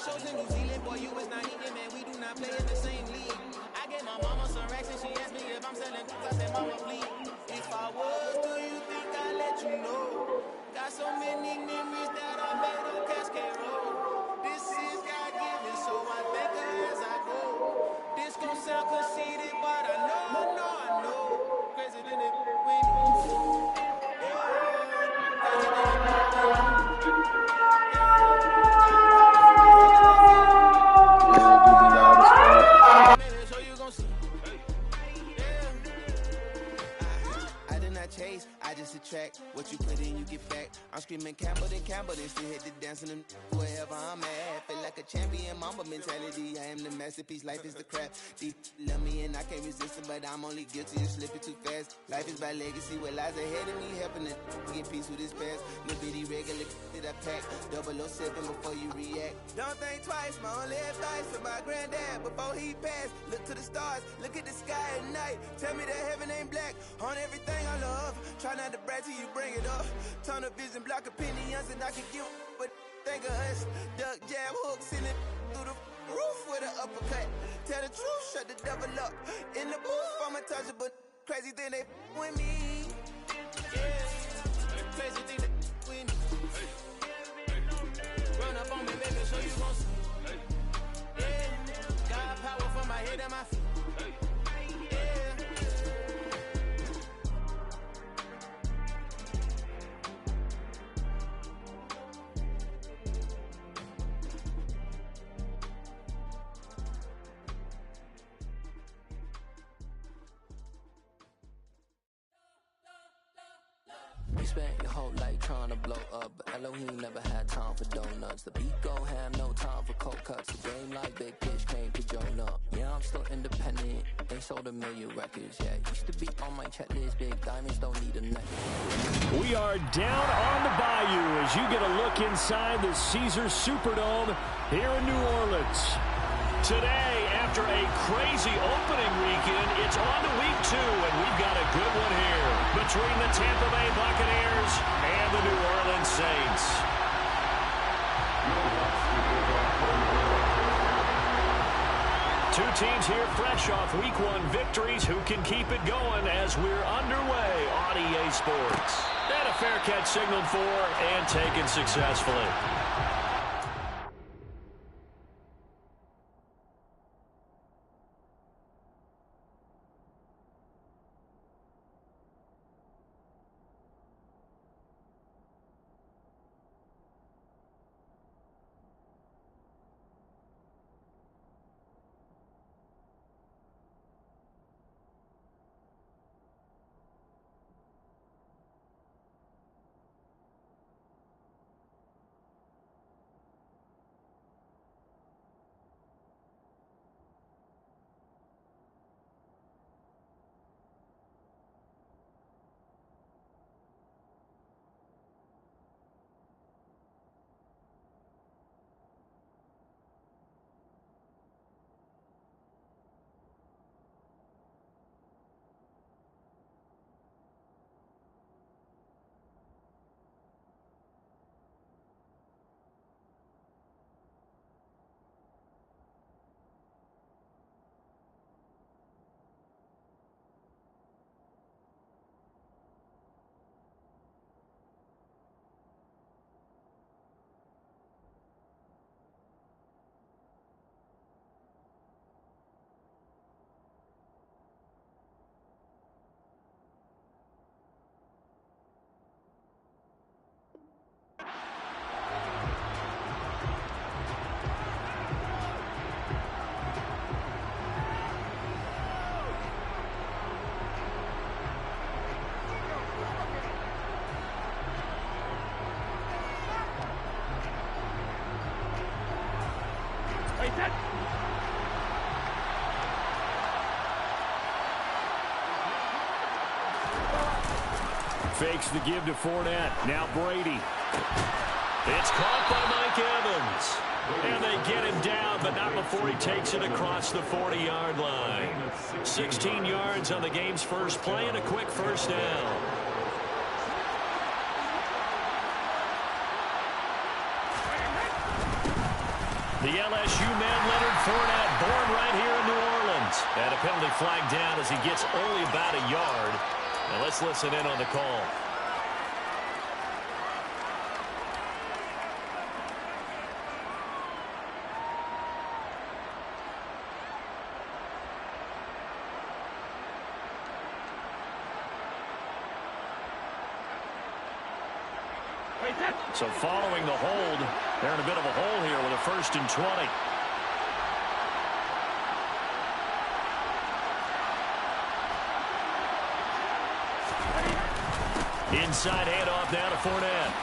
shows in New Zealand, boy, you was not eating, man. We do not play in the same league. I gave my mama some racks and she asked me if I'm selling. I said, mama, please. If I was, do you think I'd let you know? Got so many memories that I made on Cascade Road. This is God-given, so I thank her as I go. This gon' sound conceited, but I know. Crazy than it when crazy than it so you gon' see. I did not chase, I just attract. What you put in, you get back. I'm screaming Campbell, then still hit the dancing and wherever I'm at. Feel like a champion, mamba mentality. I am the masterpiece, life is the crap. Deep love me and I can't resist it, but I'm only guilty of slipping too fast. Life is by legacy, what lies ahead of me, helping to get peace with this past. Little bitty regular that I pack, 007 before you react. Don't think twice, my only advice for my granddad before he passed. Look to the stars, look at the sky at night. Tell me that heaven ain't black on everything I love. Try not to brag till you bring it up. Tunnel vision, block opinions, and I can give but think of us. Duck, jab, hook, send it through the roof with an uppercut. Tell the truth, shut the devil up. In the booth, I'm untouchable. Crazy thing they with me. Yeah, crazy thing they with me. Run up on me, baby, so you gon' see. Yeah, got power from my head and my feet. You spent your whole life trying to blow up, but Elohim never had time for donuts. The beat go ham, no time for cold cuts. The game like Big Pitch came to Jonah. Yeah, I'm still independent, they sold 1 million records. Yeah, used to be on my checklist, big diamonds don't need a necklace. We are down on the bayou as you get a look inside the Caesars Superdome here in New Orleans. Today, after a crazy opening weekend, it's on to week 2, and we've got a good one here between the Tampa Bay Buccaneers and the New Orleans Saints. Two teams here fresh off week 1 victories who can keep it going as we're underway on EA Sports. And a fair catch signaled for and taken successfully. Fakes the give to Fournette. Now Brady. It's caught by Mike Evans. And they get him down, but not before he takes it across the 40-yard line. 16 yards on the game's first play and a quick first down. The LSU man, Leonard Fournette, born right here in New Orleans. And a penalty flag down as he gets only about a yard. Now let's listen in on the call. So following the hold, they're in a bit of a hole here with a 1st and 20. Inside handoff now to Fournette.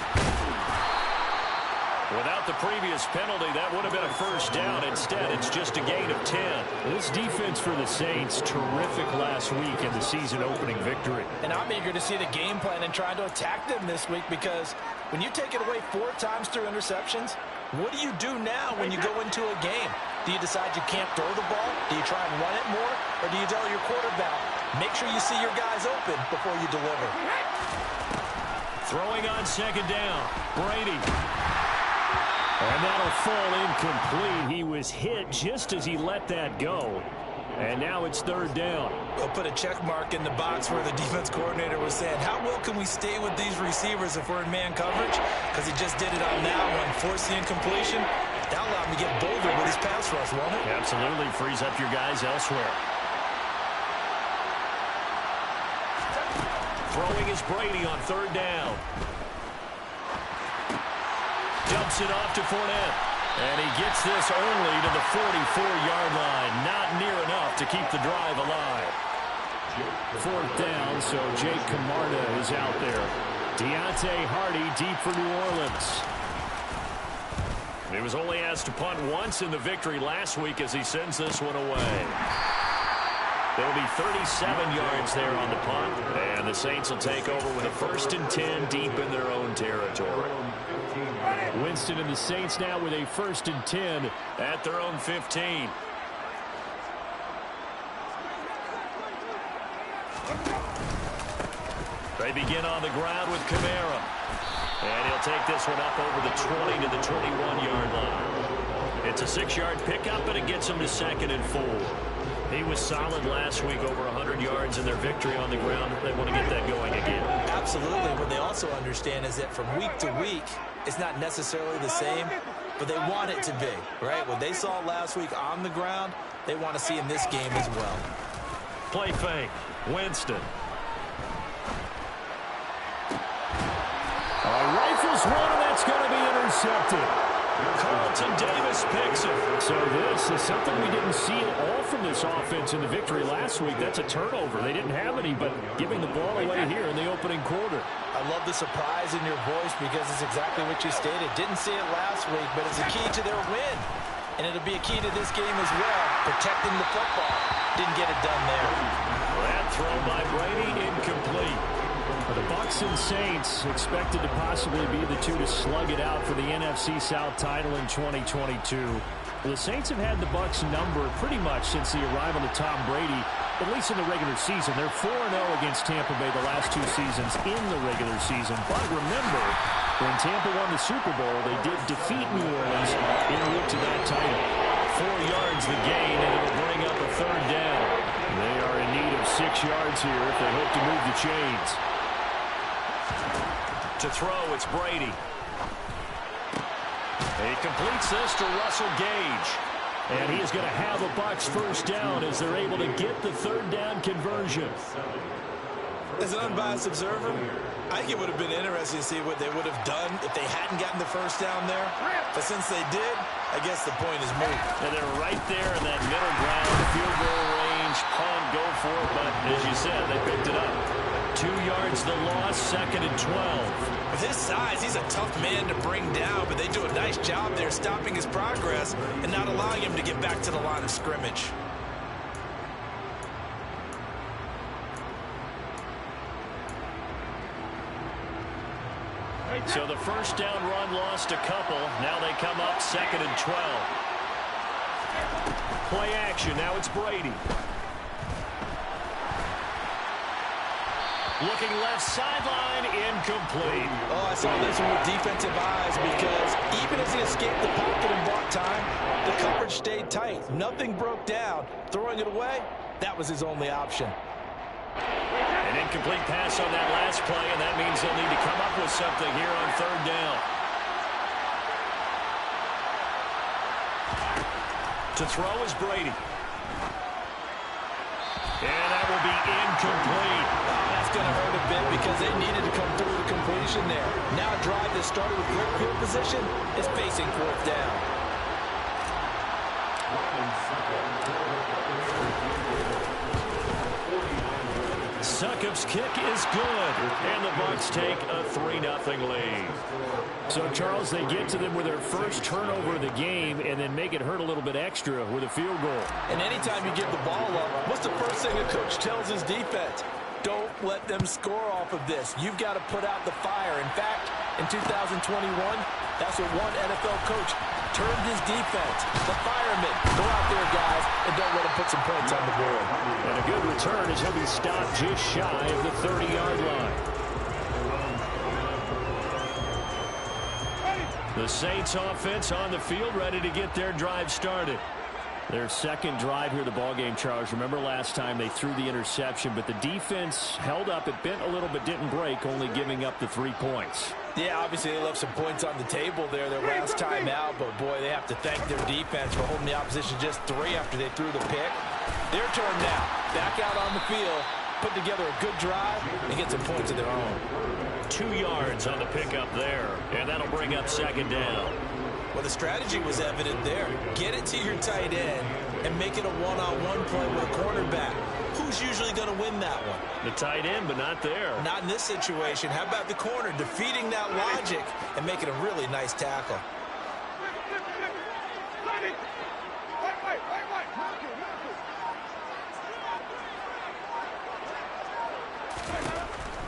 Without the previous penalty, that would have been a 1st down. Instead, it's just a gain of 10. This defense for the Saints, terrific last week in the season-opening victory. And I'm eager to see the game plan and try to attack them this week, because when you take it away 4 times through interceptions, what do you do now when you go into a game? Do you decide you can't throw the ball? Do you try and run it more? Or do you tell your quarterback, make sure you see your guys open before you deliver? Throwing on 2nd down, Brady. And that'll fall incomplete. He was hit just as he let that go. And now it's 3rd down. We'll put a check mark in the box where the defense coordinator was saying, how well can we stay with these receivers if we're in man coverage? Because he just did it on that one, forced the incompletion. That allowed him to get bolder with his pass rush, won't it? Absolutely, frees up your guys elsewhere. Throwing is Brady on 3rd down. Dumps it off to Fournette. And he gets this only to the 44-yard line. Not near enough to keep the drive alive. 4th down, so Jake Camarda is out there. Deontay Hardy deep for New Orleans. He was only asked to punt once in the victory last week as he sends this one away. There'll be 37 yards there on the punt, and the Saints will take over with a 1st and 10 deep in their own territory. Winston and the Saints now with a 1st and 10 at their own 15. They begin on the ground with Kamara. And he'll take this one up over the 20 to the 21-yard line. It's a 6-yard pickup, and it gets him to 2nd and 4. He was solid last week, over 100 yards in their victory on the ground. They want to get that going again. Absolutely. What they also understand is that from week to week, it's not necessarily the same, but they want it to be, right? What they saw last week on the ground, they want to see in this game as well. Play fake. Winston. Rifles one, and that's going to be intercepted. Carlton Davis picks it. So this is something we didn't see at all from this offense in the victory last week. That's a turnover. They didn't have any, but giving the ball away here in the opening quarter. I love the surprise in your voice because it's exactly what you stated. Didn't see it last week, but it's a key to their win. And it'll be a key to this game as well, protecting the football. Didn't get it done there. That throw by Brady incomplete. The Bucs and Saints expected to possibly be the two to slug it out for the NFC South title in 2022. The Saints have had the Bucs number pretty much since the arrival of Tom Brady, at least in the regular season. They're 4-0 against Tampa Bay the last 2 seasons in the regular season. But remember, when Tampa won the Super Bowl, they did defeat New Orleans in route to that title. 4 yards the gain, and it'll bring up a 3rd down. They are in need of 6 yards here if they hope to move the chains. To throw, it's Brady. He completes this to Russell Gage. And he is going to have a Bucs 1st down as they're able to get the 3rd down conversion. As an unbiased observer, I think it would have been interesting to see what they would have done if they hadn't gotten the 1st down there. But since they did, I guess the point is moot. And they're right there in that middle ground, field goal range, punt, go for it. But as you said, they picked it up. 2 yards the loss, 2nd and 12. With his size, he's a tough man to bring down, but they do a nice job there stopping his progress and not allowing him to get back to the line of scrimmage. So the 1st down run lost a couple. Now they come up 2nd and 12. Play action. Now it's Brady. Looking left sideline, incomplete. Oh, I saw this one with defensive eyes because even as he escaped the pocket and bought time, stayed tight. Nothing broke down. Throwing it away, that was his only option. An incomplete pass on that last play, and that means they'll need to come up with something here on third down. To throw is Brady. And that will be incomplete. That's going to hurt a bit because they needed to come through the completion there. Now a drive that started with great field position is facing fourth down. Succop's kick is good, and the Bucs take a 3-0 lead. So, Charles, they get to them with their first turnover of the game and then make it hurt a little bit extra with a field goal. And anytime you give the ball up, what's the first thing a coach tells his defense? Don't let them score off of this. You've got to put out the fire. In fact, in 2021, that's what one NFL coach termed his defense. The firemen. Go out there, guys, and don't let them put some points on the board. And a good return as he'll be stopped just shy of the 30-yard line. The Saints offense on the field, ready to get their drive started. Their second drive here of the ballgame, Charles. Remember last time they threw the interception, but the defense held up. It bent a little but didn't break, only giving up the 3 points. Yeah, obviously they left some points on the table there their last time out, but boy, they have to thank their defense for holding the opposition just 3 after they threw the pick. Their turn now. Back out on the field, put together a good drive, and get some points of their own. 2 yards on the pickup there, and that'll bring up second down. Well, the strategy was evident there. Get it to your tight end and make it a one-on-one play with a cornerback. Who's usually going to win that one? The tight end, but not there. Not in this situation. How about the corner defeating that logic and making a really nice tackle?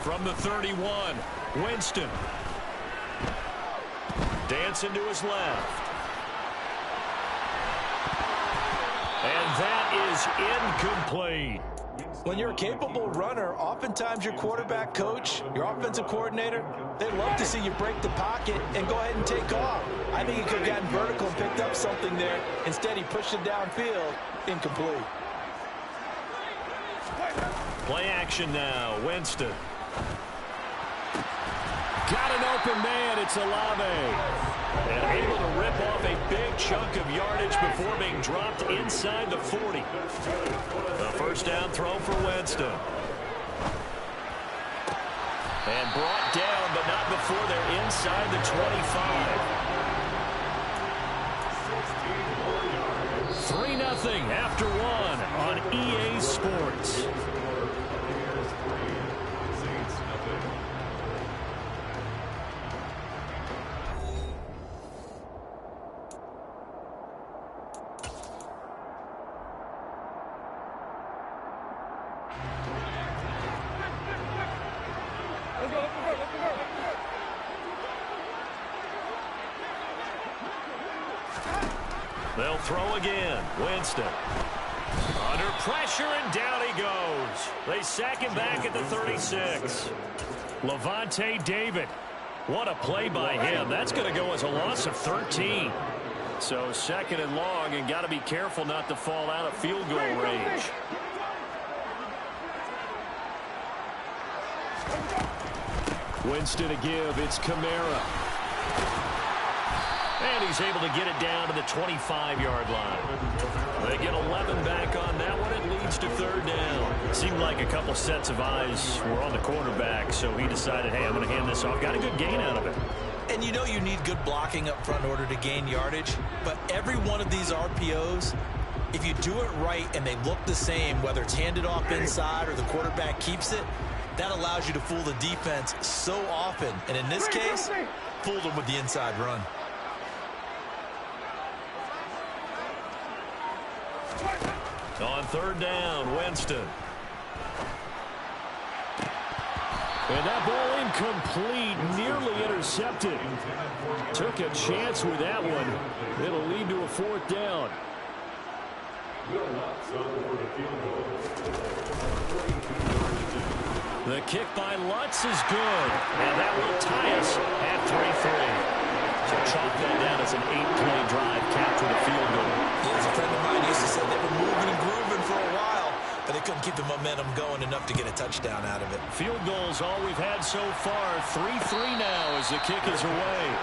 From the 31, Winston. Dancing to his left. And that is incomplete. When you're a capable runner, oftentimes your quarterback coach, your offensive coordinator, they love to see you break the pocket and go ahead and take off. I think he could have gotten vertical and picked up something there. Instead, he pushed it downfield. Incomplete. Play action now. Winston. Got an open man. It's Olave. And able to rip off a big chunk of yardage before being dropped inside the 40. The first down throw for Winston. And brought down, but not before they're inside the 25. 3-0 after 1 on EA Sports. They'll throw again. Winston. Under pressure, and down he goes. They sack him back at the 36. Levante David. What a play by him. That's going to go as a loss of 13. So second and long, and got to be careful not to fall out of field goal range. Winston to give. It's Kamara. And he's able to get it down to the 25-yard line. They get 11 back on that one. It leads to third down. Seemed like a couple sets of eyes were on the quarterback, so he decided, hey, I'm going to hand this off. Got a good gain out of it. And you know you need good blocking up front in order to gain yardage. But every one of these RPOs, if you do it right and they look the same, whether it's handed off inside or the quarterback keeps it, that allows you to fool the defense so often. And in this case, fooled them with the inside run. On third down, Winston. And that ball incomplete, nearly intercepted. Took a chance with that one. It'll lead to a fourth down. The kick by Lutz is good, and that will tie us at 3-3. So chalk that down as an 8-play drive, capture the field goal. It's momentum going enough to get a touchdown out of it. Field goals all we've had so far. 3-3 now as the kick is away.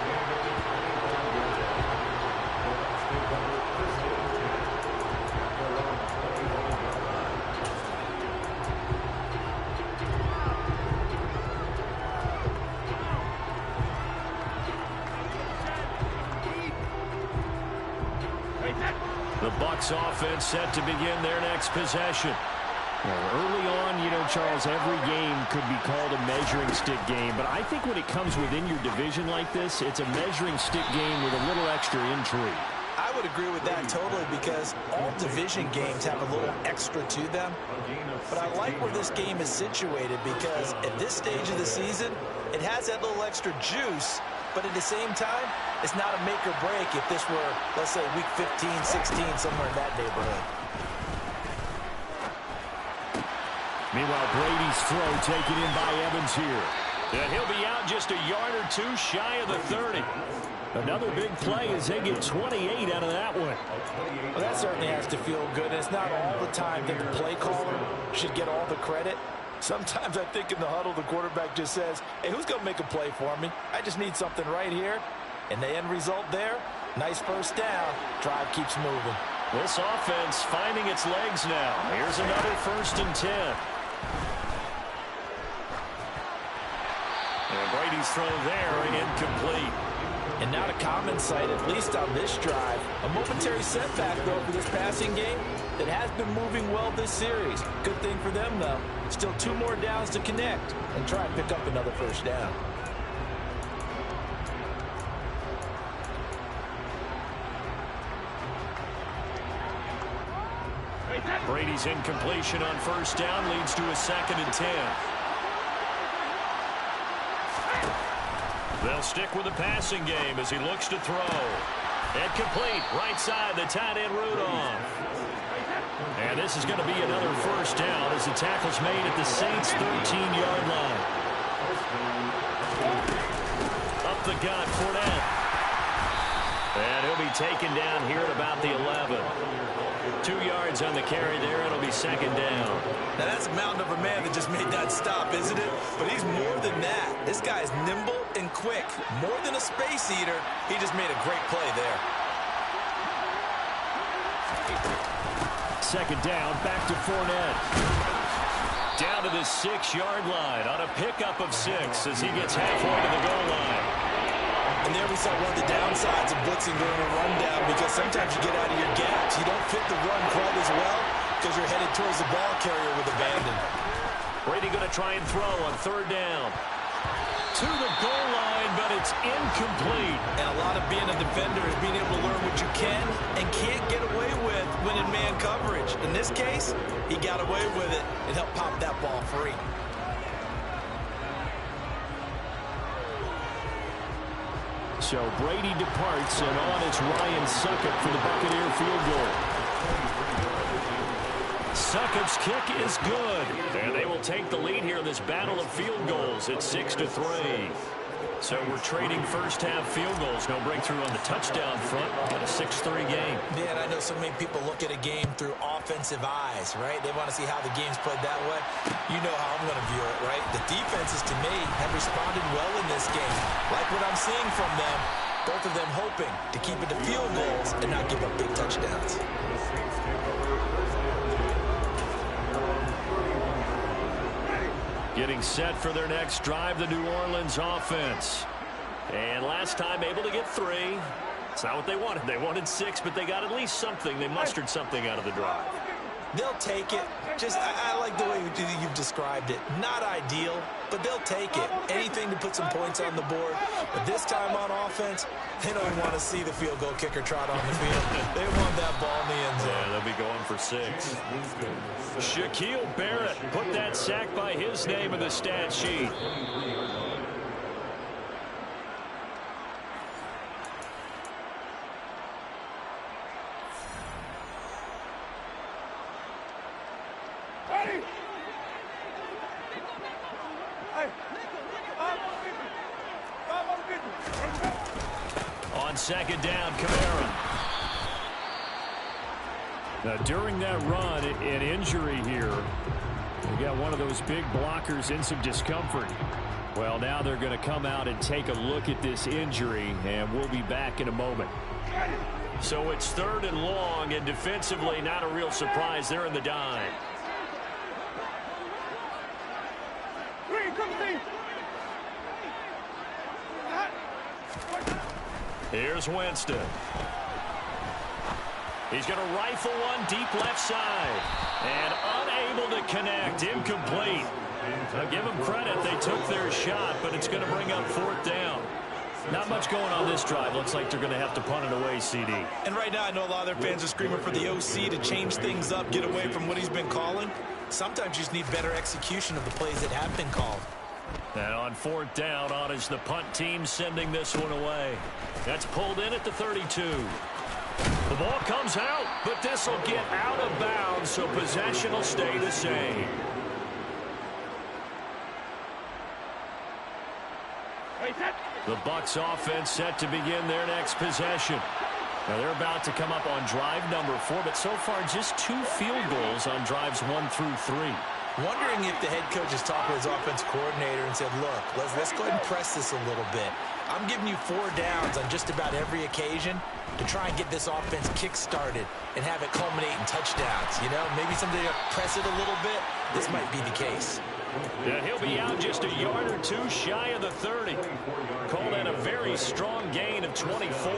The Bucs offense set to begin their next possession. Well, early on, you know, Charles, every game could be called a measuring stick game. But I think when it comes within your division like this, it's a measuring stick game with a little extra intrigue. I would agree with that totally because all division games have a little extra to them. But I like where this game is situated because at this stage of the season, it has that little extra juice. But at the same time, it's not a make or break if this were, let's say, week 15, 16, somewhere in that neighborhood. Meanwhile, Brady's throw taken in by Evans here. And he'll be out just a yard or two shy of the 30. Another big play as they get 28 out of that one. Well, that certainly has to feel good. It's not all the time that the play caller should get all the credit. Sometimes I think in the huddle, the quarterback just says, hey, who's going to make a play for me? I just need something right here. And the end result there, nice first down. Drive keeps moving. This offense finding its legs now. Here's another 1st and 10. And Brady's throw there, incomplete. And not a common sight, at least on this drive. A momentary setback, though, for this passing game that has been moving well this series. Good thing for them, though. Still 2 more downs to connect and try and pick up another first down. Brady's incompletion on 1st down leads to a 2nd and 10. They'll stick with the passing game as he looks to throw. And complete, right side, the tight end Rudolph. And this is going to be another 1st down as the tackle's made at the Saints' 13-yard line. Up the gut, Fournette. And he'll be taken down here at about the 11. 2 yards on the carry there. It'll be 2nd down. Now, that's a mountain of a man that just made that stop, isn't it? But he's more than that. This guy is nimble and quick. More than a space eater. He just made a great play there. 2nd down, back to Fournette. Down to the 6-yard line on a pickup of 6 as he gets halfway to the goal line. And there we saw one of the downsides of blitzing during a rundown because sometimes you get out of your gaps. You don't fit the run quite as well because you're headed towards the ball carrier with abandon. Brady going to try and throw on 3rd down. To the goal line, but it's incomplete. And a lot of being a defender is being able to learn what you can and can't get away with when in man coverage. In this case, he got away with it and helped pop that ball free. So Brady departs, and on it's Ryan Succop for the Buccaneer field goal. Succop's kick is good, and they will take the lead here in this battle of field goals at 6-3. So we're trading first-half field goals. No breakthrough on the touchdown front. Got a 6-3 game. Yeah, and I know so many people look at a game through offensive eyes, right? They want to see how the game's played that way. You know how I'm going to view it, right? The defenses, to me, have responded well in this game. Like what I'm seeing from them, both of them hoping to keep it to field goals and not give up big touchdowns. Getting set for their next drive, the New Orleans offense. And last time able to get 3. It's not what they wanted. They wanted 6, but they got at least something. They mustered something out of the drive. They'll take it. Just, I like the way you've described it. Not ideal, but they'll take it. Anything to put some points on the board. But this time on offense, they don't want to see the field goal kicker trot on the field. They want that ball in the end zone. Yeah, they'll be going for 6. Shaquille Barrett put that sack by his name in the stat sheet. On 2nd down, Kamara. Now, during that run, an injury here We got one of those big blockers in some discomfort. Well, now they're going to come out and take a look at this injury, and we'll be back in a moment. So it's 3rd and long, and defensively, not a real surprise. They're in the dime. Here's Winston. He's going to rifle one deep left side. And unable to connect. Incomplete. I'll give them credit. They took their shot, but it's going to bring up 4th down. Not much going on this drive. Looks like they're going to have to punt it away, CD. And right now, I know a lot of their fans are screaming for the OC to change things up, get away from what he's been calling. Sometimes you just need better execution of the plays that have been called. And on 4th down, on is the punt team sending this one away. That's pulled in at the 32. The ball comes out, but this will get out of bounds, so possession will stay the same. The Bucs offense set to begin their next possession. Now they're about to come up on drive number 4, but so far just 2 field goals on drives 1 through 3. Wondering if the head coach has talked with his offense coordinator and said, look, let's go ahead and press this a little bit. I'm giving you 4 downs on just about every occasion to try and get this offense kick-started and have it culminate in touchdowns. You know, maybe somebody to press it a little bit. This might be the case. Yeah, he'll be out just a yard or 2 shy of the 30. Call that a very strong gain of 24.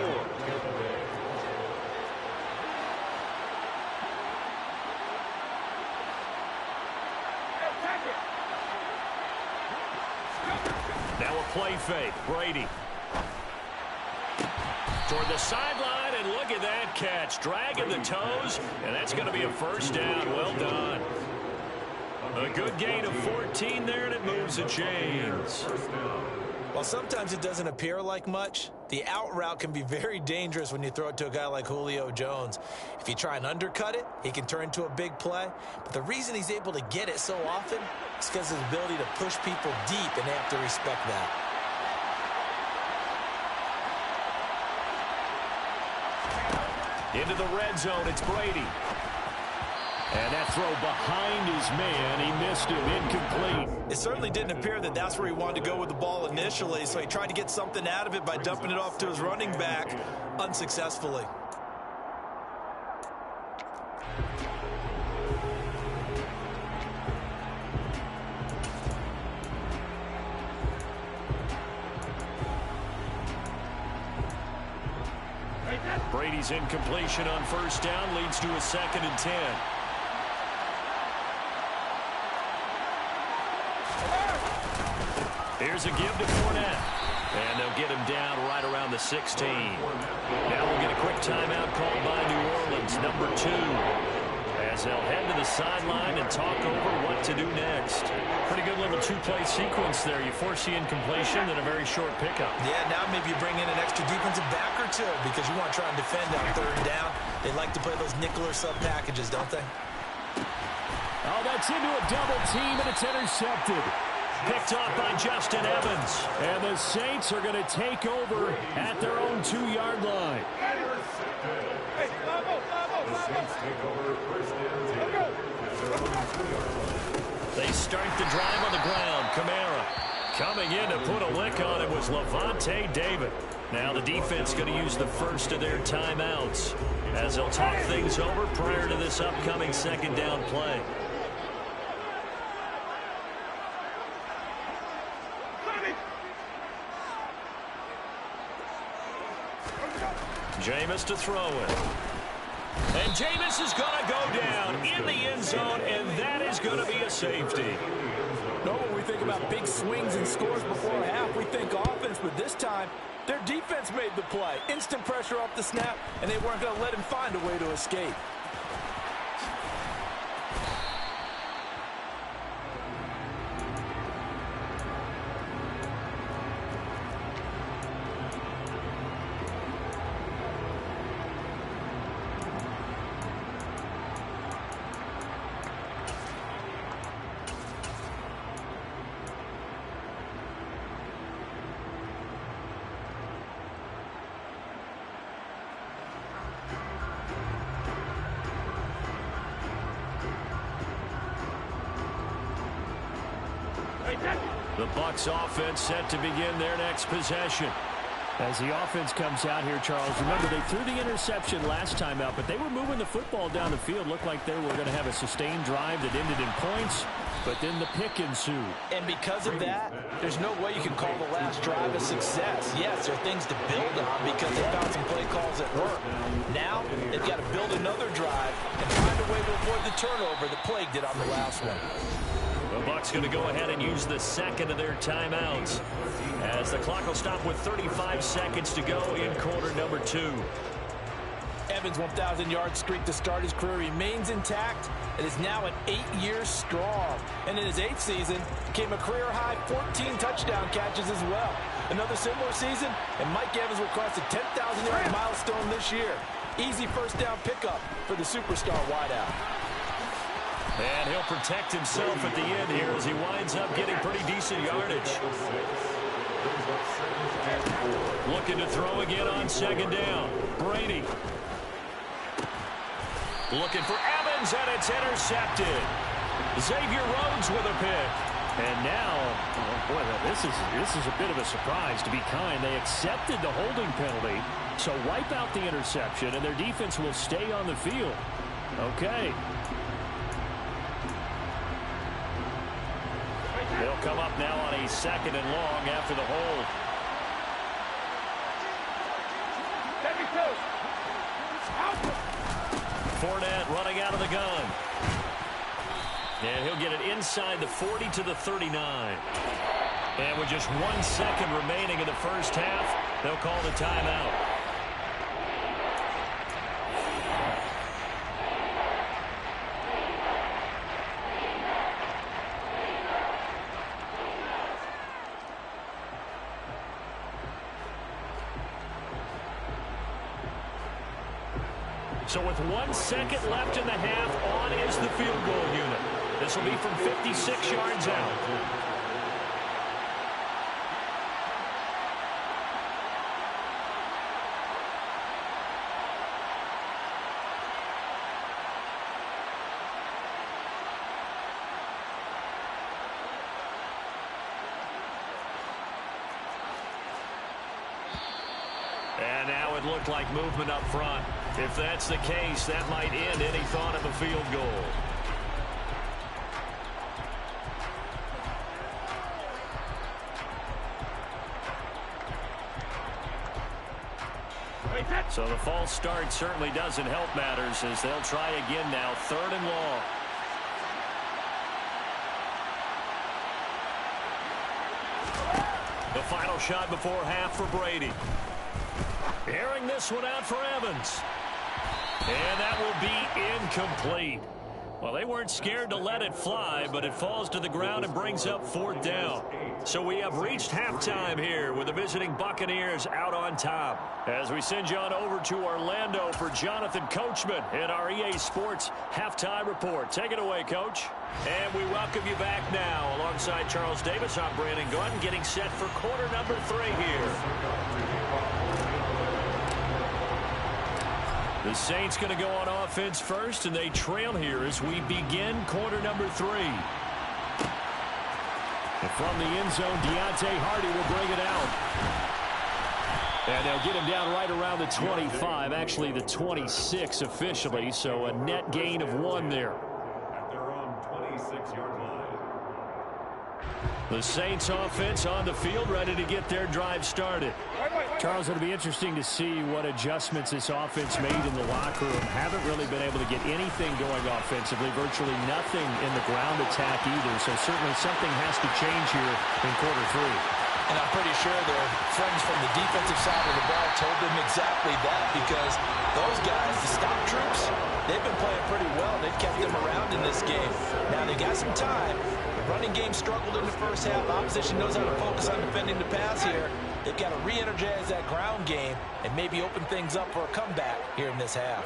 Now a play fake. Brady. Toward the sideline, and look at that catch. Dragging the toes, and that's going to be a 1st down. Well done. A good gain of 14 there, and it moves the chains. While sometimes it doesn't appear like much, the out route can be very dangerous when you throw it to a guy like Julio Jones. If you try and undercut it, he can turn into a big play. But the reason he's able to get it so often is because of his ability to push people deep, and they have to respect that. Into the red zone, it's Brady. And that throw behind his man, he missed him, incomplete. It certainly didn't appear that that's where he wanted to go with the ball initially, so he tried to get something out of it by dumping it off to his running back unsuccessfully. Brady's incompletion on 1st down leads to a 2nd and 10. Here's a give to Fournette. And they'll get him down right around the 16. Now we'll get a quick timeout called by New Orleans, number 2. As they'll head to the sideline and talk over what to do next. Pretty good little 2-play sequence there. You force the incompletion and a very short pickup. Yeah, now maybe you bring in an extra defensive back or 2 because you want to try and defend on 3rd down. They like to play those nickel or sub packages, don't they? Oh, that's into a double team, and it's intercepted. Picked off by Justin Evans. And the Saints are going to take over at their own 2-yard line. They start the drive on the ground. Kamara coming in to put a lick on it was Levante David. Now the defense going to use the first of their timeouts as they'll talk things over prior to this upcoming 2nd down play. Jameis to throw it. And Jameis is going to go down in the end zone, and that is going to be a safety. No, when we think about big swings and scores before a half, we think offense, but this time, their defense made the play. Instant pressure off the snap, and they weren't going to let him find a way to escape. The Bucs offense set to begin their next possession. As the offense comes out here, Charles, remember they threw the interception last time out, but they were moving the football down the field. Looked like they were going to have a sustained drive that ended in points, but then the pick ensued. And because of that, there's no way you can call the last drive a success. Yes, there are things to build on because they found some play calls that work. Now, they've got to build another drive and find a way to avoid the turnover that plagued it on the last one. The Bucs going to go ahead and use the second of their timeouts as the clock will stop with 35 seconds to go in quarter number 2. Evans' 1,000-yard streak to start his career remains intact and is now at 8 years strong. And in his 8th season, came a career-high 14 touchdown catches as well. Another similar season, and Mike Evans will cross the 10,000-yard milestone this year. Easy first down pickup for the superstar wideout. And he'll protect himself at the end here as he winds up getting pretty decent yardage. Looking to throw again on second down. Brady. Looking for Evans, and it's intercepted. Xavier Rhodes with a pick. And now, boy, this is a bit of a surprise, to be kind. They accepted the holding penalty, so wipe out the interception, and their defense will stay on the field. Okay. They'll come up now on a second and long after the hold. Fournette running out of the gun. And he'll get it inside the 40 to the 39. And with just 1 second remaining in the first half, they'll call the timeout. So with 1 second left in the half, on is the field goal unit. This will be from 56 yards out. And now it looked like movement up front. If that's the case, that might end any thought of a field goal. So the false start certainly doesn't help matters as they'll try again now, 3rd and long. The final shot before half for Brady. Airing this one out for Evans. And that will be incomplete. Well, they weren't scared to let it fly, but it falls to the ground and brings up 4th down. So we have reached halftime here with the visiting Buccaneers out on top. As we send you on over to Orlando for Jonathan Coachman in our EA Sports Halftime Report. Take it away, Coach. And we welcome you back now. Alongside Charles Davis, I'm Brandon Gordon, getting set for quarter number 3 here. The Saints going to go on offense first, and they trail here as we begin quarter number 3. And from the end zone, Deontay Hardy will bring it out. And they'll get him down right around the 25, actually the 26 officially, so a net gain of 1 there. At their own 26-yard line. The Saints offense on the field, ready to get their drive started. Charles, it'll be interesting to see what adjustments this offense made in the locker room. Haven't really been able to get anything going offensively, virtually nothing in the ground attack either. So certainly something has to change here in quarter 3. And I'm pretty sure their friends from the defensive side of the ball told them exactly that, because those guys, the stop troops, they've been playing pretty well. They've kept them around in this game. Now they got some time. The running game struggled in the first half. Opposition knows how to focus on defending the pass here. They've got to re-energize that ground game and maybe open things up for a comeback here in this half.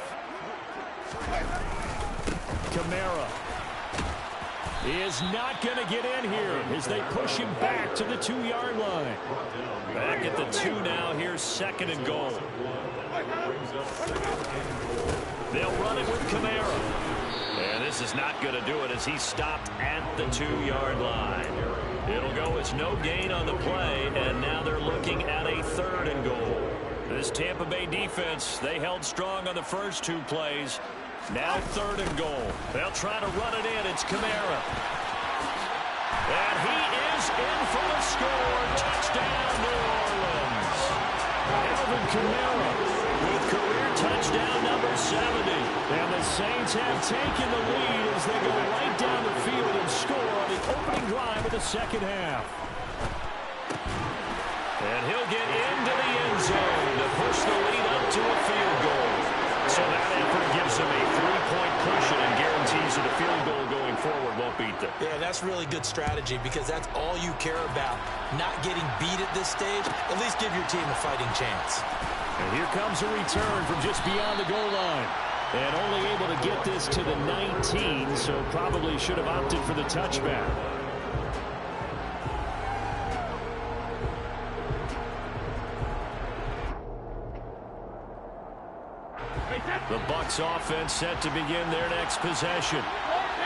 Kamara is not going to get in here as they push him back to the 2-yard line. Back at the 2 now. Here's 2nd and goal. They'll run it with Kamara. And this is not going to do it as he stopped at the 2-yard line. It'll go as no gain on the play, and now they're looking at a 3rd and goal. This Tampa Bay defense, they held strong on the first 2 plays. Now 3rd and goal. They'll try to run it in. It's Kamara. And he is in for the score. Touchdown, New Orleans. Alvin Kamara with career touchdown number 70. And the Saints have taken the lead as they go right down the field and score on the opening drive of the second half. And he'll get into the end zone to push the lead up to a field goal. So that effort gives them a 3-point cushion and guarantees that a field goal going forward won't beat them. Yeah, that's really good strategy because that's all you care about. Not getting beat at this stage. At least give your team a fighting chance. And here comes a return from just beyond the goal line. And only able to get this to the 19, so probably should have opted for the touchback. The Bucs offense set to begin their next possession.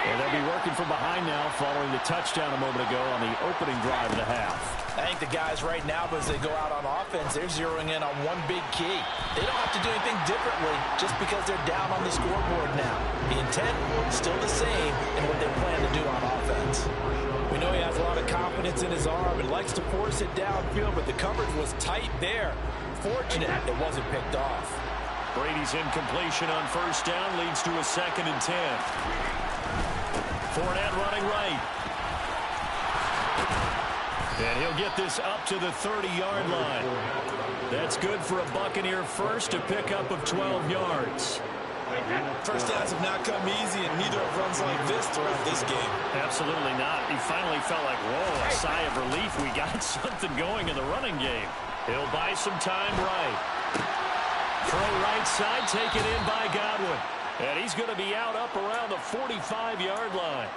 And they'll be working from behind now following the touchdown a moment ago on the opening drive of the half. I think the guys right now, as they go out on offense, they're zeroing in on one big key. They don't have to do anything differently just because they're down on the scoreboard now. The intent is still the same in what they plan to do on offense. We know he has a lot of confidence in his arm and likes to force it downfield, but the coverage was tight there. Fortunate it wasn't picked off. Brady's incompletion on 1st down leads to a 2nd and 10. Fournette running right. And he'll get this up to the 30-yard line. That's good for a Buccaneer first, a pickup of 12 yards. First downs have not come easy, and neither have runs like this throughout this game. Absolutely not. He finally felt like, whoa, a sigh of relief. We got something going in the running game. He'll buy some time right. Throw right side, taken in by Godwin. And he's going to be out up around the 45-yard line.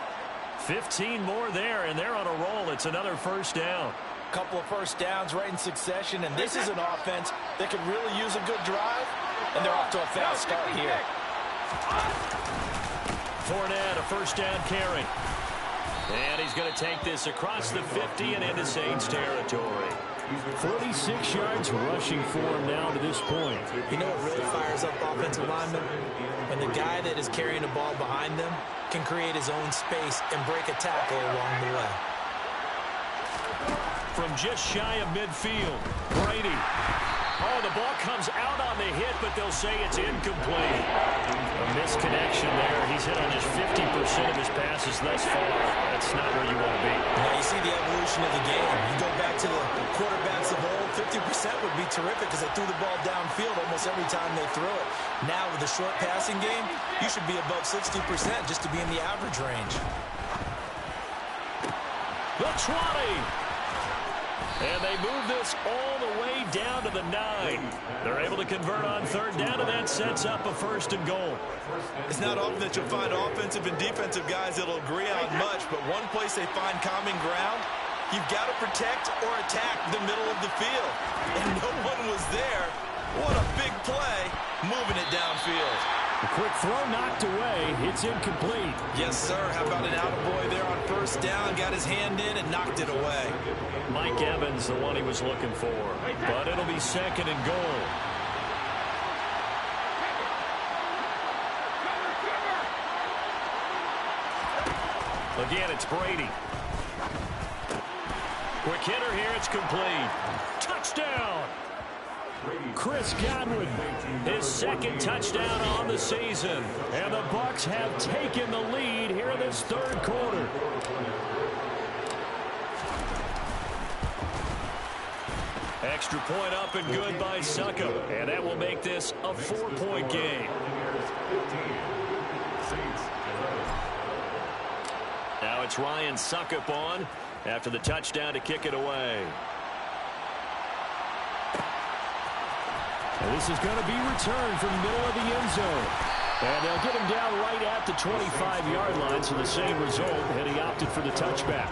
15 more there, and they're on a roll. It's another 1st down. Couple of 1st downs right in succession, and this is an offense that could really use a good drive, and they're off to a fast start here. Fournette, a 1st down carry. And he's going to take this across the 50 and into Saints territory. 46 yards rushing for him now to this point. You know what really fires up offensive linemen? When the guy that is carrying the ball behind them can create his own space and break a tackle along the way. From just shy of midfield, Brady. Oh, the ball comes out on the hit, but they'll say it's incomplete. A misconnection there. He's hit on just 50% of his passes thus far. That's not where you want to be. Now you see the evolution of the game. You go back to the quarterbacks of old, 50% would be terrific because they threw the ball downfield almost every time they threw it. Now with the short passing game, you should be above 60% just to be in the average range. The 20. And they move this all the way down to the 9. They're able to convert on 3rd down, and that sets up a 1st and goal. It's not often that you'll find offensive and defensive guys that'll agree on much, but one place they find common ground, you've got to protect or attack the middle of the field. And no one was there. What a big play, moving it downfield. A quick throw knocked away. It's incomplete. Yes, sir. How about an attaboy there on 1st down? Got his hand in and knocked it away. Mike Evans, the one he was looking for. But it'll be 2nd and goal. Again, it's Brady. Quick hitter here. It's complete. Touchdown. Chris Godwin, his 2nd touchdown on the season. And the Bucs have taken the lead here in this 3rd quarter. Extra point up and good by Succop. And that will make this a 4-point game. Now it's Ryan Succop on after the touchdown to kick it away. And this is going to be returned from the middle of the end zone. And they'll get him down right at the 25-yard line, so the same result, and he opted for the touchback.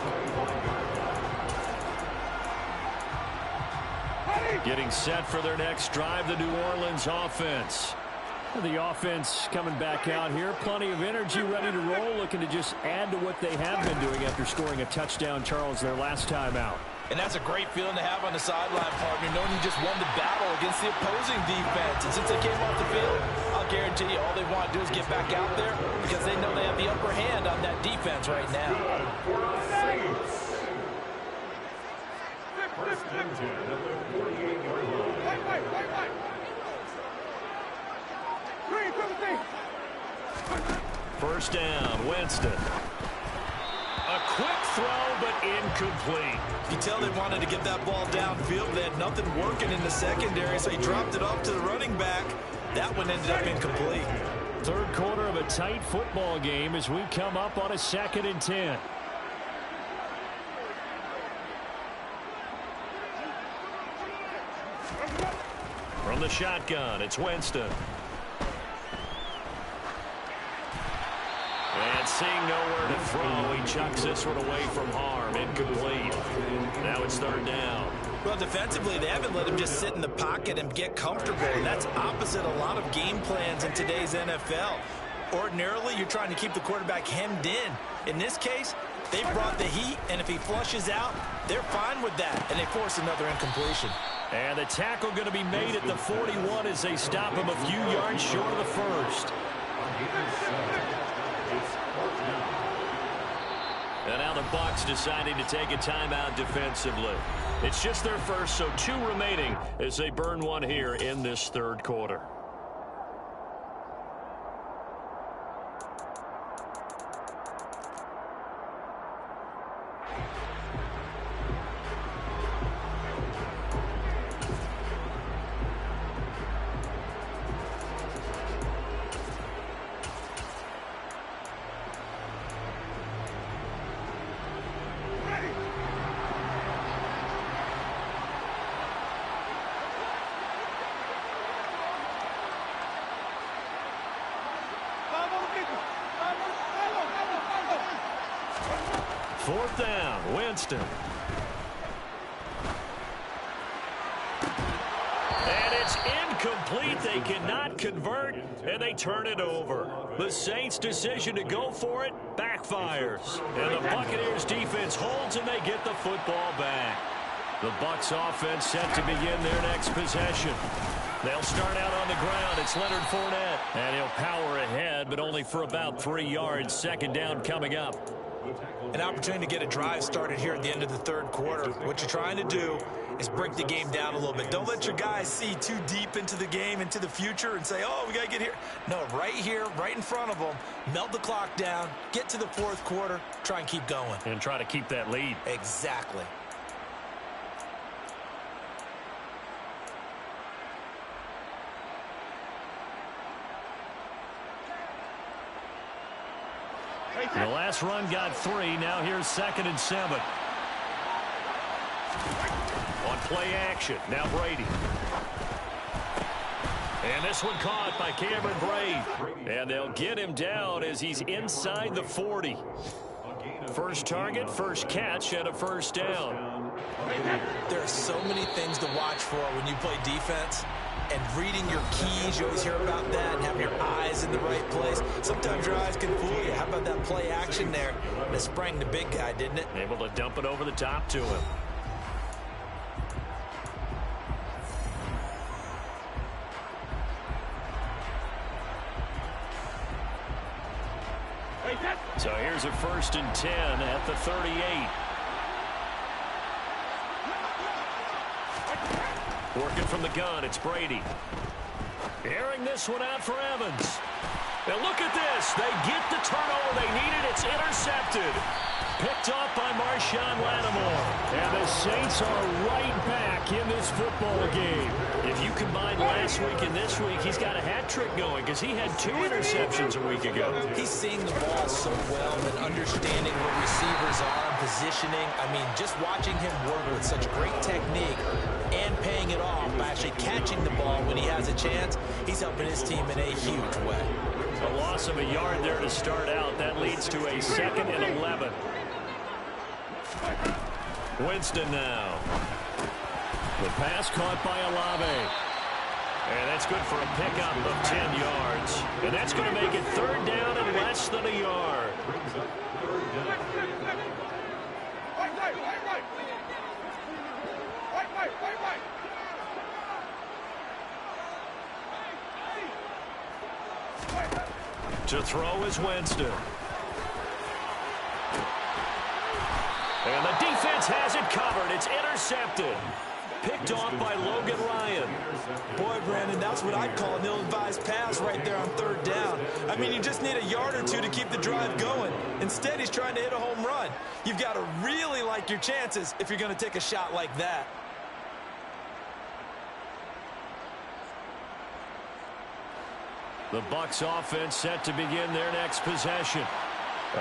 Getting set for their next drive, the New Orleans offense. The offense coming back out here. Plenty of energy, ready to roll, looking to just add to what they have been doing after scoring a touchdown, Charles, their last time out. And that's a great feeling to have on the sideline, partner, knowing you just won the battle against the opposing defense. And since they came off the field, I'll guarantee you all they want to do is get back out there because they know they have the upper hand on that defense right now. First and 10 at the 48-yard line. First down, Winston. A quick throw, but incomplete. You tell they wanted to get that ball downfield. They had nothing working in the secondary, so he dropped it off to the running back. That one ended up incomplete. Third quarter of a tight football game as we come up on a 2nd and 10. From the shotgun, it's Winston. And seeing nowhere to throw, he chucks this one away from harm. Incomplete. Now it's 3rd down. Well, defensively, they haven't let him just sit in the pocket and get comfortable. And that's opposite a lot of game plans in today's NFL. Ordinarily, you're trying to keep the quarterback hemmed in. In this case, they brought the heat, and if he flushes out, they're fine with that. And they force another incompletion. And the tackle going to be made at the 41 as they stop him a few yards short of the first. And now the Bucs deciding to take a timeout defensively. It's just their first, so 2 remaining as they burn one here in this 3rd quarter. Fourth down, Winston. And it's incomplete. They cannot convert, and they turn it over. The Saints' decision to go for it backfires. And the Buccaneers' defense holds, and they get the football back. The Bucs offense set to begin their next possession. They'll start out on the ground. It's Leonard Fournette. And he'll power ahead, but only for about 3 yards. 2nd down coming up. An opportunity to get a drive started here at the end of the 3rd quarter. What you're trying to do is break the game down a little bit. Don't let your guys see too deep into the game, into the future, and say, oh, we got to get here. No, right here, right in front of them, melt the clock down, get to the 4th quarter, try and keep going. And try to keep that lead. Exactly. The last run got 3. Now here's 2nd and 7. On play action. Now Brady. And this one caught by Cameron Brate. And they'll get him down as he's inside the 40. First target, first catch, and a 1st down. There are so many things to watch for when you play defense. And reading your keys, you always hear about that, and having your eyes in the right place. Sometimes your eyes can fool you. How about that play action there? And it sprang the big guy, didn't it? Able to dump it over the top to him. So here's a 1st and 10 at the 38. Working from the gun, it's Brady. Airing this one out for Evans. And look at this. They get the turnover they needed. It's intercepted. Picked off by Marshawn Lattimore. And the Saints are right back in this football game. If you combine last week and this week, he's got a hat trick going because he had 2 interceptions a week ago. He's seeing the ball so well and understanding where receivers are and positioning. I mean, just watching him work with such great technique and paying it off by actually catching the ball when he has a chance, he's helping his team in a huge way. A loss of a yard there to start out. That leads to a 2nd and 11. Winston now. The pass caught by Olave. And that's good for a pickup of 10 yards. And that's going to make it third down and less than a yard. To throw is Winston. And the defense has it covered. It's intercepted. Picked off by Logan Ryan. Boy, Brandon, that's what I'd call an ill-advised pass right there on third down. I mean, you just need a yard or two to keep the drive going. Instead, he's trying to hit a home run. You've got to really like your chances if you're going to take a shot like that. The Bucs offense set to begin their next possession.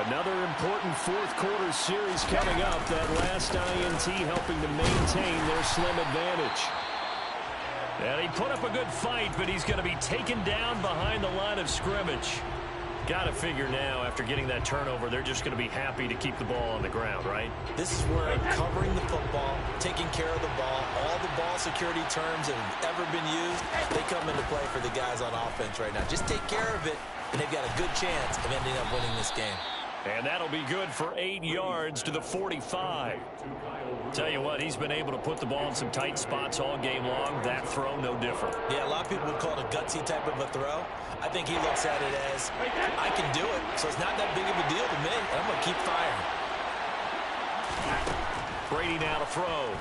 Another important fourth-quarter series coming up. That last INT helping to maintain their slim advantage. And he put up a good fight, but he's going to be taken down behind the line of scrimmage. Got to figure now, after getting that turnover, they're just going to be happy to keep the ball on the ground, right? This is where covering the football, taking care of the ball, all the ball security terms that have ever been used, they come into play for the guys on offense right now. Just take care of it, and they've got a good chance of ending up winning this game. And that'll be good for 8 yards to the 45. Tell you what, he's been able to put the ball in some tight spots all game long. That throw, no different. Yeah, a lot of people would call it a gutsy type of a throw. I think he looks at it as, I can do it, so it's not that big of a deal to me, and I'm going to keep firing. Brady now to throw.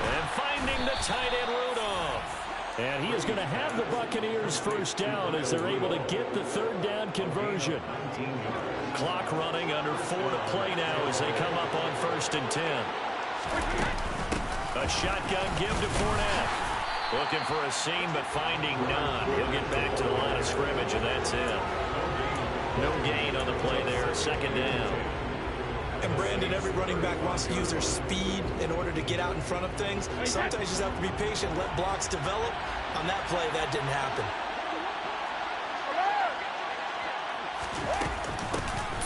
And finding the tight end Rudolph. And he is going to have the Buccaneers first down as they're able to get the third down conversion. Clock running, under 4 to play now as they come up on 1st and 10. A shotgun give to Fournette. Looking for a seam, but finding none. He'll get back to the line of scrimmage, and that's it. No gain on the play there, 2nd down. And Brandon, every running back wants to use their speed in order to get out in front of things. Sometimes you just have to be patient, let blocks develop. On that play, that didn't happen.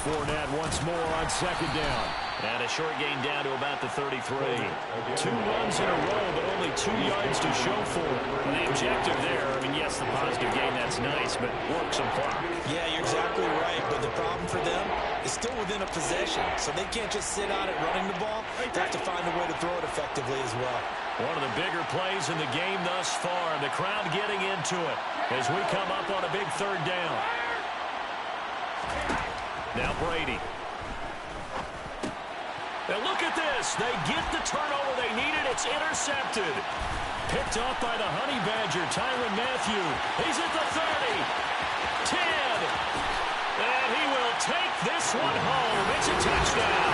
Fournette once more on 2nd down. And a short gain down to about the 33. 2 runs in a row, but only 2 yards to show for it. And the objective there, I mean, yes, the positive gain, that's nice, but work some clock. Yeah, you're exactly right, but the problem for them is still within a possession, so they can't just sit on it running the ball. They have to find a way to throw it effectively as well. One of the bigger plays in the game thus far. The crowd getting into it as we come up on a big 3rd down. Now Brady. And look at this. They get the turnover they needed. It's intercepted. Picked off by the Honey Badger, Tyrann Mathieu. He's at the 30. 10. And he will take this one home. It's a touchdown.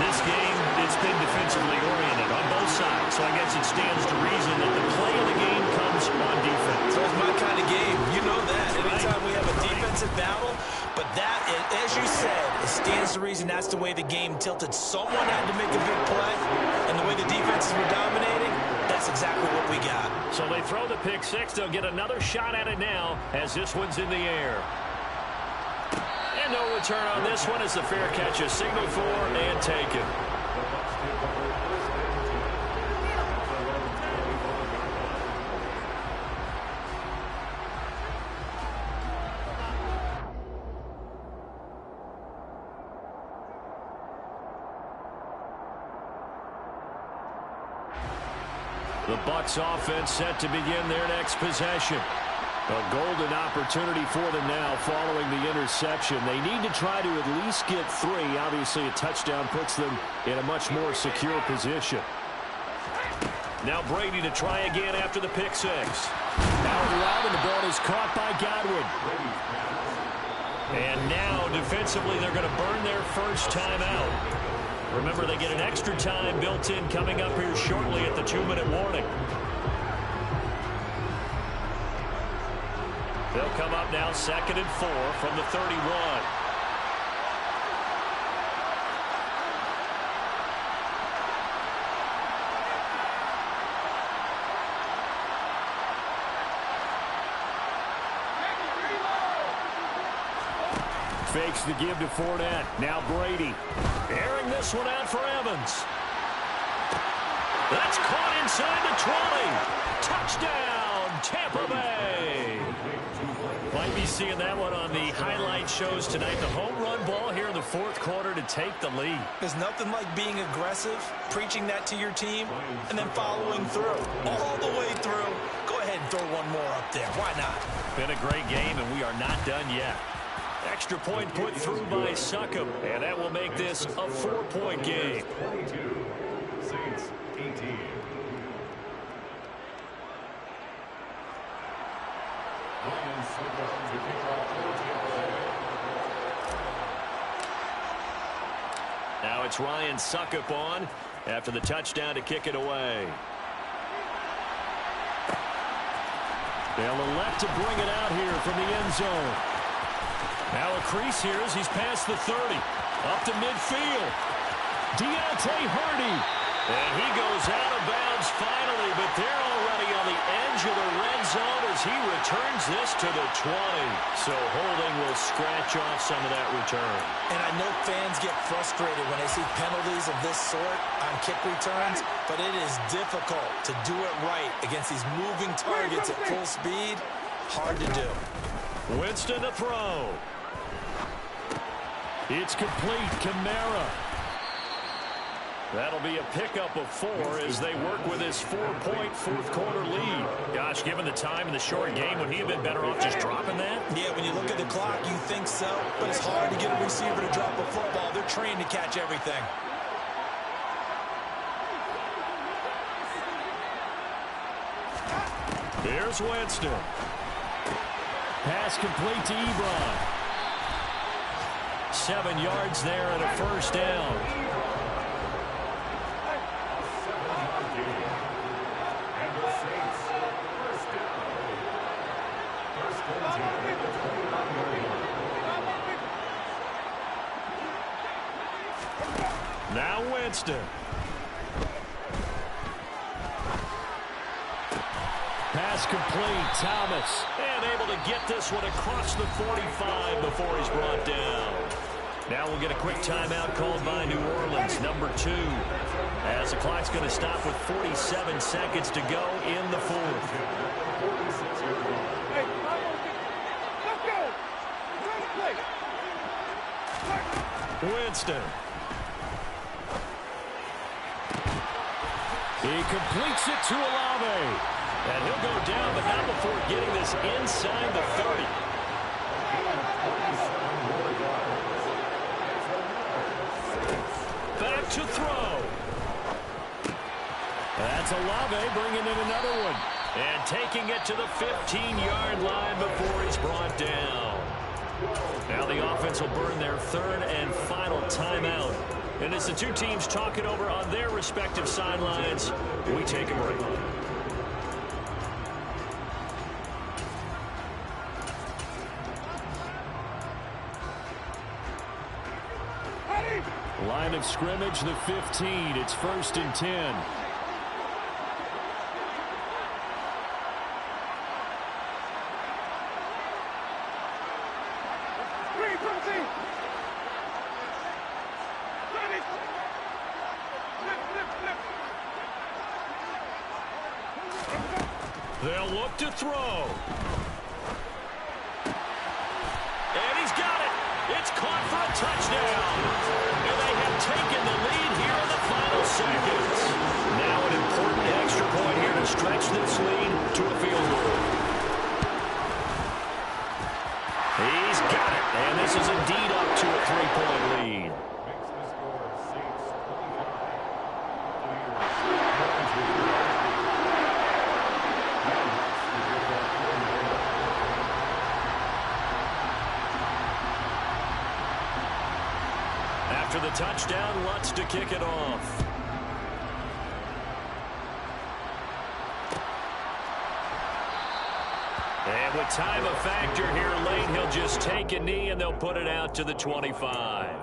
This game, it's been defensively oriented on both sides. So I guess it stands to reason that the play of the game comes on defense. So it's my kind of game. You know that. Anytime we have a defensive battle, but that, as you said, it stands to reason that's the way the game tilted. Someone had to make a big play, and the way the defenses were dominating, that's exactly what we got. So they throw the pick six. They'll get another shot at it now as this one's in the air. And no return on this one as the fair catch is signaled for and taken. The Bucs offense set to begin their next possession. A golden opportunity for them now following the interception. They need to try to at least get 3. Obviously, a touchdown puts them in a much more secure position. Now Brady to try again after the pick six. Out loud, and the ball is caught by Godwin. And now, defensively, they're going to burn their first timeout. Remember, they get an extra time built in coming up here shortly at the 2-minute warning. They'll come up now 2nd and 4 from the 31. Fakes the give to Fournette. Now Brady. Airing this one out for Evans. That's caught inside the 20. Touchdown, Tampa Bay. Might be seeing that one on the highlight shows tonight. The home run ball here in the fourth quarter to take the lead. There's nothing like being aggressive, preaching that to your team, and then following through. All the way through. Go ahead and throw one more up there. Why not? Been a great game, and we are not done yet. Extra point put through by Succop, and that will make this a 4-point game. 22, Saints 18. Ryan Succop to kick off for Tampa Bay. Now it's Ryan Succop on after the touchdown to kick it away. They'll elect to bring it out here from the end zone. Now a crease here as he's past the 30. Up to midfield. Deontay Hardy. And he goes out of bounds finally, but they're already on the edge of the red zone as he returns this to the 20. So holding will scratch off some of that return. And I know fans get frustrated when they see penalties of this sort on kick returns, but it is difficult to do it right against these moving targets at full speed. Hard to do. Winston to throw. It's complete. Kamara. That'll be a pickup of 4 as they work with his 4-point fourth-quarter lead. Gosh, given the time in the short game, would he have been better off just dropping that? Yeah, when you look at the clock, you think so, but it's hard to get a receiver to drop a football. They're trained to catch everything. Here's Winston. Pass complete to Ebron. 7 yards there and a first down. Now Winston. Pass complete. Thomas. And able to get this one across the 45 before he's brought down. Now we'll get a quick timeout called by New Orleans, number 2. As the clock's going to stop with 47 seconds to go in the fourth. Winston. He completes it to Olave. And he'll go down, but not before getting this inside the 30. Back to throw. That's Olave bringing in another one. And taking it to the 15-yard line before he's brought down. Now the offense will burn their third and final timeout. And as the two teams talk it over on their respective sidelines, we take a break. Line of scrimmage, the 15. It's 1st and 10. They'll look to throw. And he's got it. It's caught for a touchdown. And they have taken the lead here in the final seconds. Now an important extra point here to stretch this lead to a field goal. He's got it. And this is indeed up to a 3-point lead. After the touchdown, Lutz to kick it off. And with time a factor here late, he'll just take a knee and they'll put it out to the 25.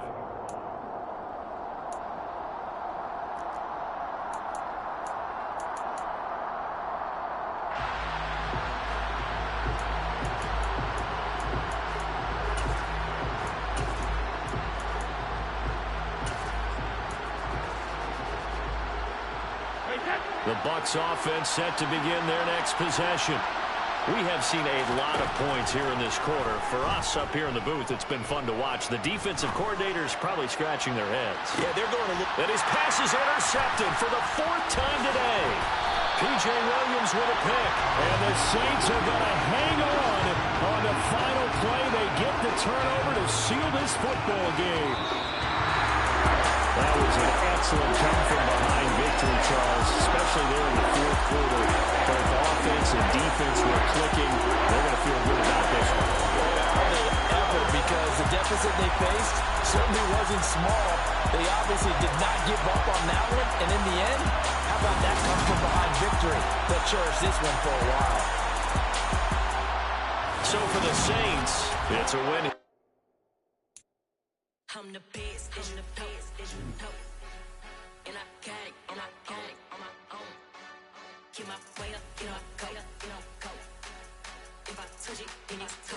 The Bucs offense set to begin their next possession. We have seen a lot of points here in this quarter. For us up here in the booth, it's been fun to watch. The defensive coordinators probably scratching their heads. Yeah, they're going to look. And his pass is intercepted for the 4th time today. P.J. Williams with a pick. And the Saints are going to hang on the final play. They get the turnover to seal this football game. That was an excellent come from behind victory, Charles, especially there in the 4th quarter. Both offense and defense were clicking. They're going to feel good about this one. Are they ever? Because the deficit they faced certainly wasn't small. They obviously did not give up on that one. And in the end, how about that come from behind victory? They'll cherish this one for a while. So for the Saints, it's a win. I'm the best, I'm the best, and I got it on my own. Get my way up, go. If I touch it, then it's